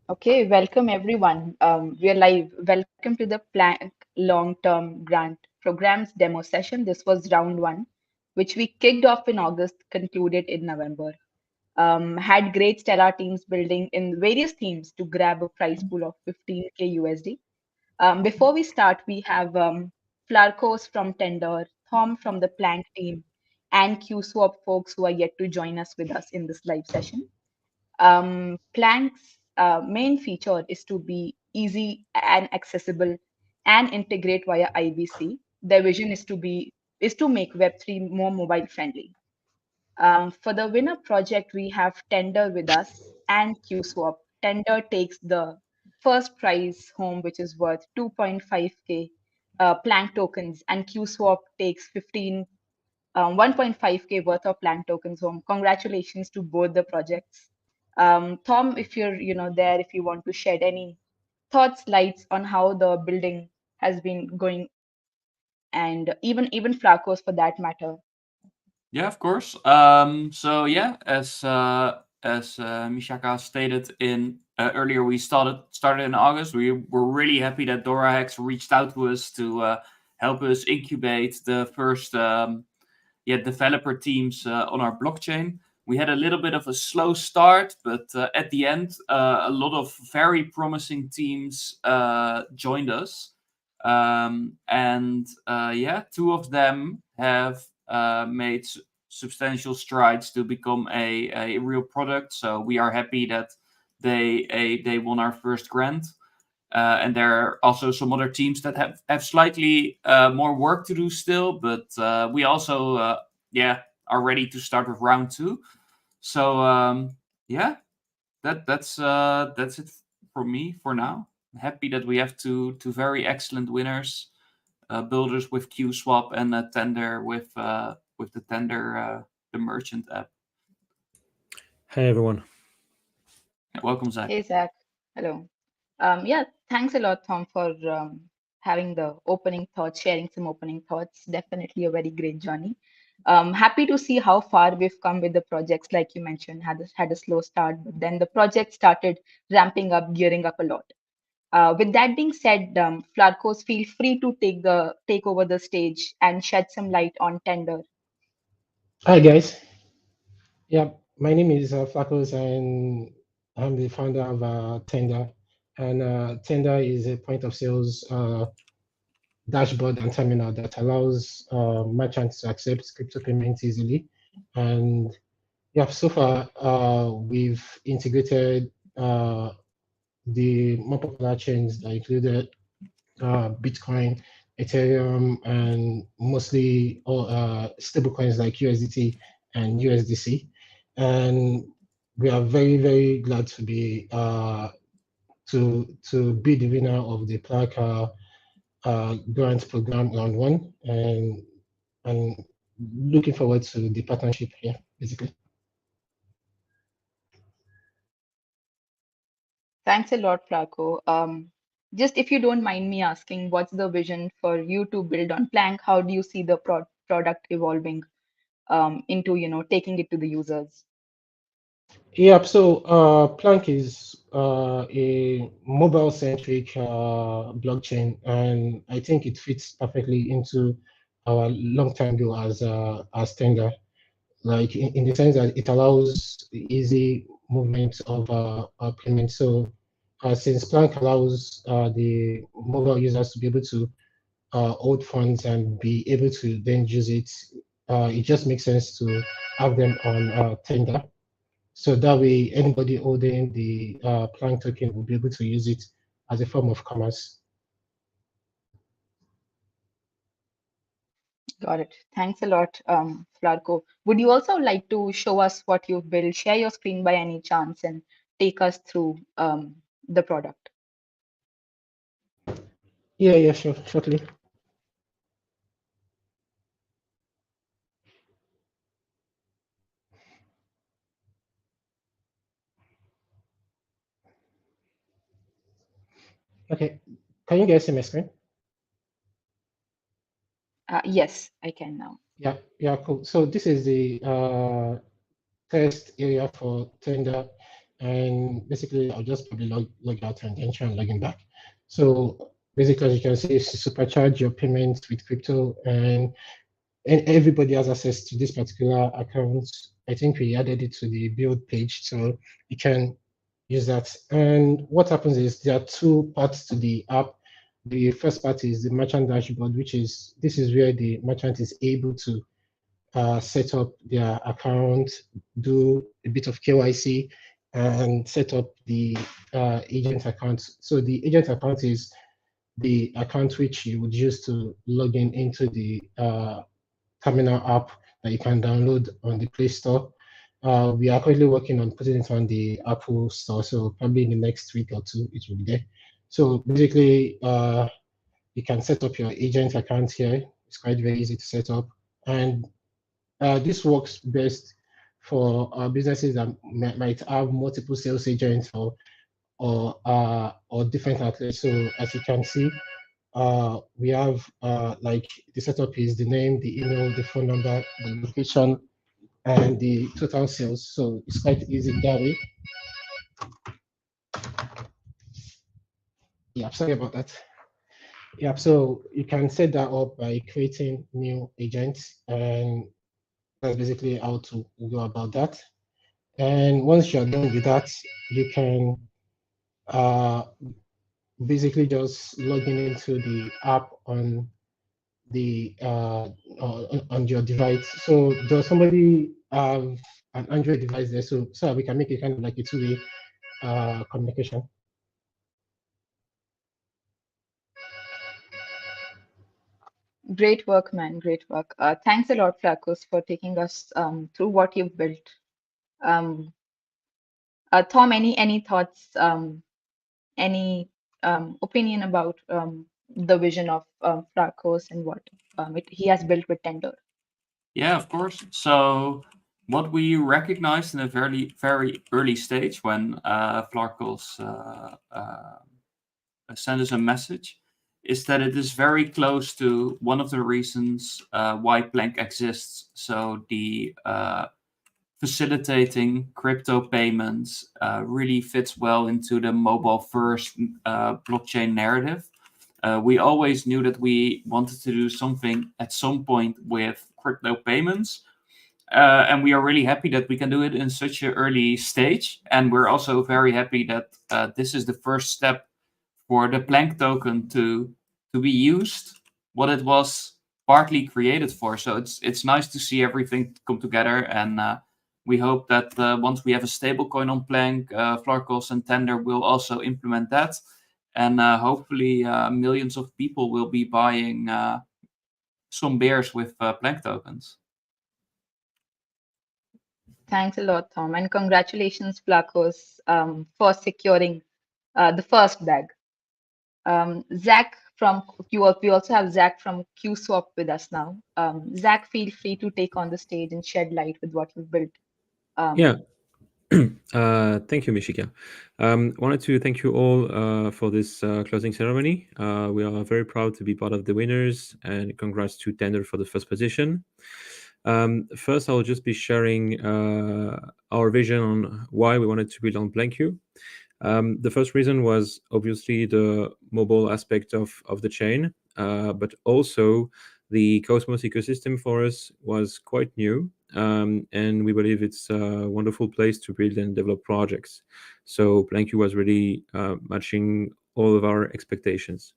Okay, welcome everyone. We are live. Welcome to the Planq Long-Term Grant Programs demo session. This was round one, which we kicked off in August, concluded in November. Had great Stellar teams building in various themes to grab a prize pool of 15K USD. Before we start, we have Flarkos from Tender, Tom from the Plank team, and QSwap folks who are yet to join us with us in this live session. Plank's main feature is to be easy and accessible and integrate via IBC. Their vision is to make Web3 more mobile friendly. For the winner project, we have Tender with us and QSwap. Tender takes the first prize home, which is worth 2.5K Plank tokens, and QSwap takes 1.5K worth of Plank tokens home. Congratulations to both the projects. Tom, if you're there, if you want to shed any thoughts, lights on how the building has been going, and even Flacos for that matter. Yeah, of course. So yeah, as Mishaka stated in earlier, we started in August. We were really happy that DoraHacks reached out to us to help us incubate the first developer teams on our blockchain. We had a little bit of a slow start, but at the end, a lot of very promising teams joined us. Two of them have made substantial strides to become a real product. So we are happy that they won our first grant. And there are also some other teams that have slightly more work to do still, but we also are ready to start with round two. So that's it for me for now. I'm happy that we have two very excellent winners, builders with QSwap and a Tender with the Tender the merchant app. Hey everyone. Welcome, Zach. Hey Zach, hello. Yeah, thanks a lot, Tom, for having the opening thoughts, sharing some opening thoughts. Definitely a very great journey. Happy to see how far we've come with the projects. Like you mentioned, had a slow start, but then the project started ramping up, gearing up a lot. With that being said, Flarkos, feel free to take over the stage and shed some light on Tender. Hi guys. Yeah, my name is Flacos and I'm the founder of Tender. And Tender is a point of sales dashboard and terminal that allows merchants to accept crypto payments easily. And yeah, so far we've integrated the more popular chains that included Bitcoin, Ethereum, and mostly stable coins like USDT and USDC. And we are very, very glad to be to be the winner of the Planq grant program round one, and looking forward to the partnership here, basically. Thanks a lot, Flaco. Just if you don't mind me asking, what's the vision for you to build on Plank? How do you see the product evolving into, taking it to the users? Yeah, so Planq is a mobile-centric blockchain, and I think it fits perfectly into our long-term goal as Tender, like in the sense that it allows the easy movement of payments. So since Planq allows the mobile users to be able to hold funds and be able to then use it, it just makes sense to have them on Tender. So that way, anybody holding the Planq token will be able to use it as a form of commerce. Got it. Thanks a lot, Flarco. Would you also like to show us what you've built? Share your screen by any chance and take us through the product. Yeah, sure, shortly. Okay, can you guys see my screen? Yes, I can now. Yeah, cool. So this is the test area for Tender. and basically I'll just probably log out and then try and log in back. So basically, as you can see, supercharge your payments with crypto, and everybody has access to this particular account. I think we added it to the build page, so you can use that. And what happens is there are two parts to the app. The first part is the merchant dashboard, which is this is where the merchant is able to set up their account, do a bit of KYC, and set up the agent account. So the agent account is the account which you would use to log in into the terminal app that you can download on the Play Store. We are currently working on putting it on the Apple Store, so probably in the next week or two it will be there. So basically, you can set up your agent account here. It's quite very easy to set up, and this works best for businesses that might have multiple sales agents or different outlets. So as you can see, we have like the setup is the name, the email, the phone number, the location, and the total sales. So it's quite easy that way. Yeah, sorry about that. Yeah, so you can set that up by creating new agents, and that's basically how to go about that. And once you're done with that, you can basically just logging into the app on the on your device. So does somebody have an Android device there? So we can make it kind of like a two-way communication. Great work, man. Great work. Thanks a lot, Flacos, for taking us through what you've built. Um, Tom, any thoughts, any opinion about the vision of Flacos and what he has built with Tender? Yeah, of course. So what we recognized in a very early stage when Flarkles sent us a message is that it is very close to one of the reasons why Planq exists. So the facilitating crypto payments really fits well into the mobile first blockchain narrative. We always knew that we wanted to do something at some point with crypto payments. And we are really happy that we can do it in such an early stage. And we're also very happy that this is the first step for the Planq token to be used, what it was partly created for. So it's nice to see everything come together. And we hope that once we have a stable coin on Planq, Flarkles and Tender will also implement that. And hopefully millions of people will be buying some beers with Planq tokens. Thanks a lot, Tom, and congratulations, Flacos, for securing the first bag. Zach from we also have Zach from QSwap with us now. Zach, feel free to take on the stage and shed light with what you've built. Yeah. Thank you, Mishika. Wanted to thank you all for this closing ceremony. We are very proud to be part of the winners, and congrats to Tender for the first position. First, I'll just be sharing our vision on why we wanted to build on Planq. The first reason was obviously the mobile aspect of the chain, but also the Cosmos ecosystem for us was quite new, and we believe it's a wonderful place to build and develop projects. So Planq was really matching all of our expectations.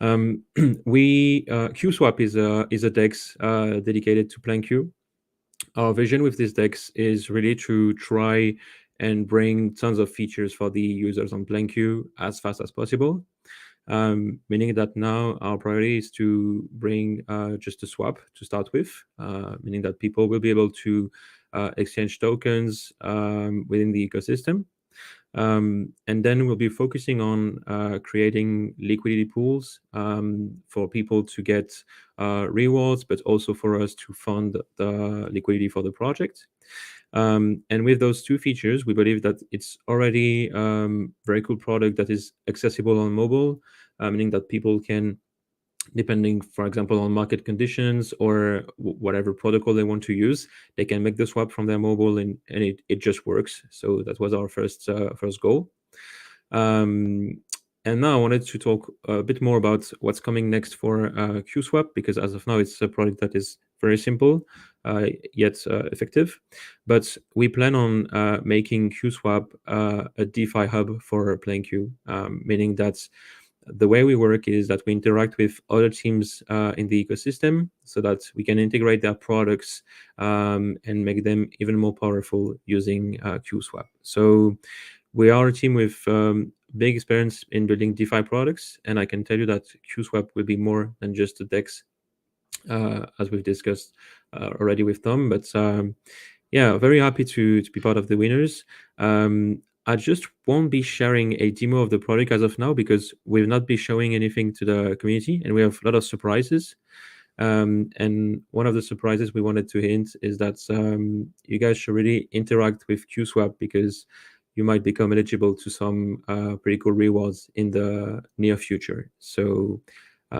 QSwap is a DEX dedicated to Planq. Our vision with this DEX is really to try and bring tons of features for the users on Planq as fast as possible. Meaning that now our priority is to bring just a swap to start with, meaning that people will be able to exchange tokens within the ecosystem. And then we'll be focusing on creating liquidity pools for people to get rewards, but also for us to fund the liquidity for the project. And with those two features, we believe that it's already very cool product that is accessible on mobile, meaning that people can depending, for example, on market conditions or whatever protocol they want to use, they can make the swap from their mobile, and it just works. So that was our first goal. And now I wanted to talk a bit more about what's coming next for QSwap, because as of now, it's a product that is very simple, yet effective. But we plan on making QSwap a DeFi hub for Planq, meaning that the way we work is that we interact with other teams in the ecosystem so that we can integrate their products and make them even more powerful using QSwap. So we are a team with big experience in building DeFi products, and I can tell you that QSwap will be more than just a DEX, as we've discussed already with Tom. But yeah, very happy to be part of the winners. I just won't be sharing a demo of the product as of now because we'll not be showing anything to the community, and we have a lot of surprises. And one of the surprises we wanted to hint is that you guys should really interact with QSwap because you might become eligible to some pretty cool rewards in the near future. So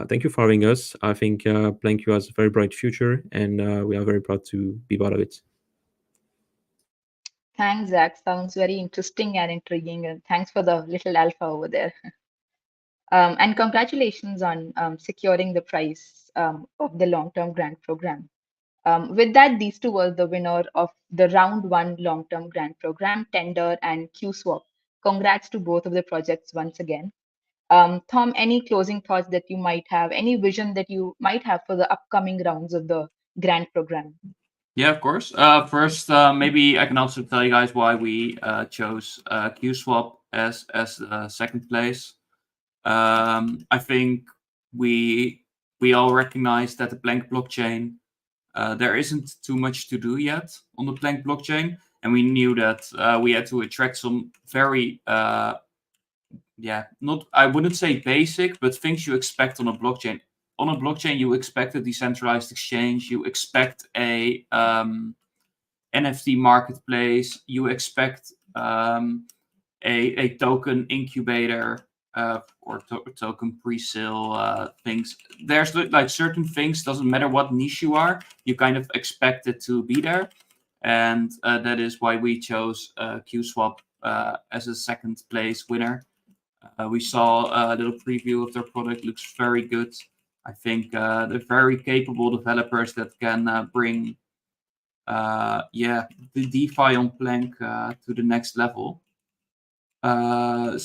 thank you for having us. I think Planq has a very bright future, and we are very proud to be part of it. Thanks, Zach. Sounds very interesting and intriguing. And thanks for the little alpha over there. And congratulations on securing the prize of the long-term grant program. With that, these two were the winner of the round one long-term grant program, Tender and QSwap. Congrats to both of the projects once again. Tom, any closing thoughts that you might have, any vision that you might have for the upcoming rounds of the grant program? Yeah, of course. First, maybe I can also tell you guys why we chose QSwap as second place. I think we all recognize that the Planq blockchain, there isn't too much to do yet on the Planq blockchain, and we knew that we had to attract some very not, I wouldn't say basic, but things you expect on a blockchain. On a blockchain, you expect a decentralized exchange, you expect a NFT marketplace, you expect a token incubator or token pre-sale things. There's like certain things, doesn't matter what niche you are, you kind of expect it to be there. And that is why we chose QSwap as a second place winner. We saw a little preview of their product, looks very good. I think they're very capable developers that can bring the DeFi on Planq to the next level. Glad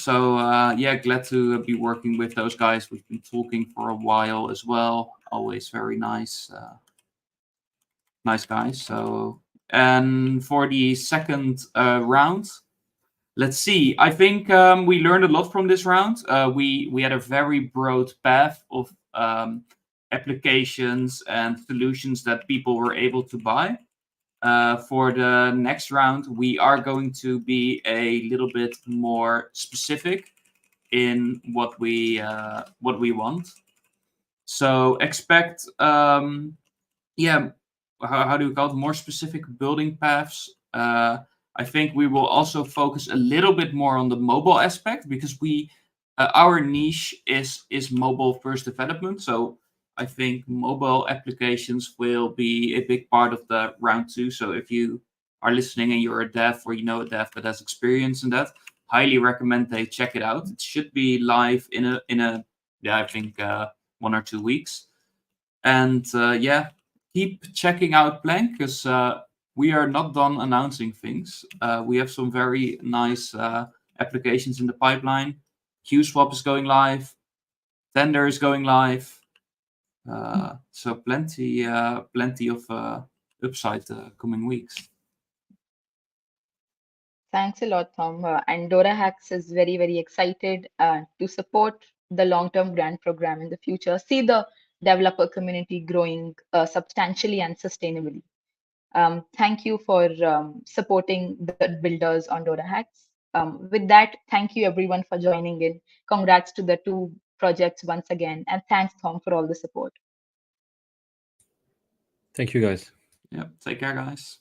to be working with those guys. We've been talking for a while as well. Always very nice guys. So, and for the second round, let's see. I think we learned a lot from this round. We had a very broad path of applications and solutions that people were able to buy. For the next round, we are going to be a little bit more specific in what we want. So expect, how do we call it? More specific building paths. I think we will also focus a little bit more on the mobile aspect because our niche is mobile first development. So I think mobile applications will be a big part of the round two. So if you are listening and you're a dev or you know a dev that has experience in that, highly recommend they check it out. It should be live in a I think 1 or 2 weeks. And keep checking out Planq because we are not done announcing things. We have some very nice applications in the pipeline. QSwap is going live. Tender is going live. So plenty of upside coming weeks. Thanks a lot, Tom. And DoraHacks is very, very excited to support the long-term grant program in the future, see the developer community growing substantially and sustainably. Thank you for supporting the builders on DoraHacks. With that, thank you everyone for joining in. Congrats to the two projects once again. And thanks, Tom, for all the support. Thank you, guys. Yeah, take care, guys.